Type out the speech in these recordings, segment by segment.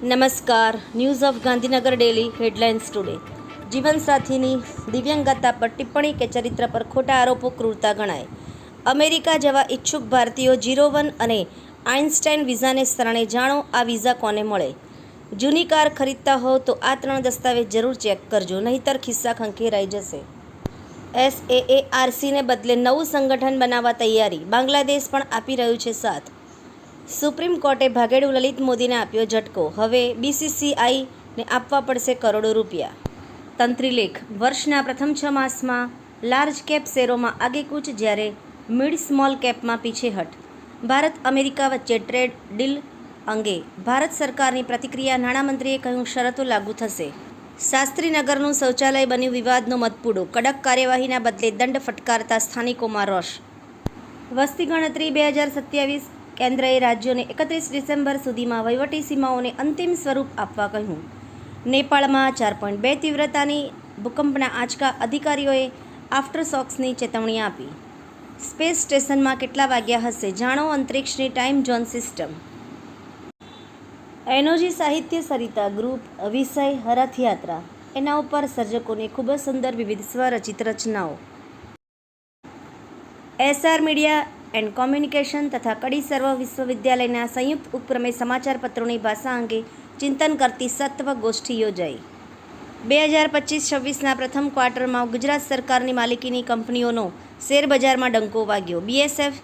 નમસ્કાર. News of Gandhinagar daily headlines today. જીવનસાથીની દિવ્યાંગતા પર ટિપ્પણી કે ચરિત્ર પર ખોટા આરોપો ક્રૂરતા ગણાય. અમેરિકા જવા ઈચ્છુક ભારતીયો 01 અને આઇન્સ્ટાઇન વિઝાને શરણે જાણો આ વિઝા કોને મળે. જૂની કાર ખરીદતા હો તો આ 3 દસ્તાવેજ જરૂર ચેક કરજો, નહીંતર ખિસ્સા ખંખેરાઈ જશે. SAARCને બદલે નવું સંગઠન બનાવવા તૈયારી, બાંગ્લાદેશ પણ આપી રહ્યું છે સાથ. સુપ્રીમ કોર્ટે ભાગેડુ લલિત મોદીને આપ્યો ઝટકો, હવે BCCIને આપવા પડશે કરોડો રૂપિયા. તંત્રીલેખ. વર્ષના પ્રથમ 6 માસમાં લાર્જ કેપ શેરોમાં આગેકૂચ, જ્યારે મિડ સ્મોલ કેપમાં પીછેહઠ. ભારત અમેરિકા વચ્ચે ટ્રેડ ડીલ અંગે ભારત સરકારની પ્રતિક્રિયા. નાણામંત્રીએ કહ્યું, શરતો લાગુ થશે. શાસ્ત્રીનગરનું શૌચાલય બન્યું વિવાદનો મધપૂડો, કડક કાર્યવાહીના બદલે દંડ ફટકારતા સ્થાનિકોમાં રોષ. વસ્તી ગણતરી 2027. કેન્દ્રએ રાજ્યોને 31 ડિસેમ્બર સુધીમાં વહીવટી સીમાઓને અંતિમ સ્વરૂપ આપવા કહ્યું. નેપાળમાં 4.2 તીવ્રતાની ભૂકંપના આંચકા, અધિકારીઓએ આફ્ટરશોક્સની ચેતવણી આપી. સ્પેસ સ્ટેશનમાં કેટલા વાગ્યા હશે, જાણો અંતરિક્ષની ટાઈમ ઝોન સિસ્ટમ. એનોજી સાહિત્ય સરિતા ગ્રુપ. વિષય રથયાત્રા. એના ઉપર સર્જકોને ખૂબ જ સુંદર વિવિધ સ્વરચિત રચનાઓ. SR મીડિયા એન્ડ કોમ્યુનિકેશન તથા કડી સર્વ વિશ્વવિદ્યાલયના સંયુક્ત ઉપક્રમે સમાચાર પત્રોની ભાષા અંગે ચિંતન કરતી સત્વ ગોષ્ઠી યોજાઈ. 2025-26ના પ્રથમ ક્વાર્ટરમાં ગુજરાત સરકારની માલિકીની કંપનીઓનો શેરબજારમાં ડંકો વાગ્યો. BSF,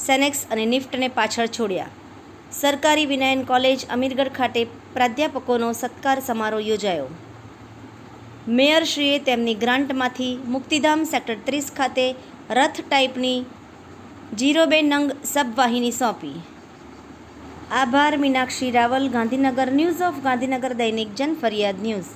સેનેક્સ અને નિફ્ટને પાછળ છોડ્યા. સરકારી વિનયન કોલેજ અમીરગઢ ખાતે પ્રાધ્યાપકોનો સત્કાર સમારોહ યોજાયો. મેયરશ્રીએ તેમની ગ્રાન્ટમાંથી મુક્તિધામ સેક્ટર 30 ખાતે રથ ટાઈપની 02 નંગ સબવાહિની સોંપી. આભાર. મીનાક્ષી રાવલ, ગાંધીનગર. ન્યૂઝ ઓફ ગાંધીનગર દૈનિક જન ફરિયાદ ન્યૂઝ.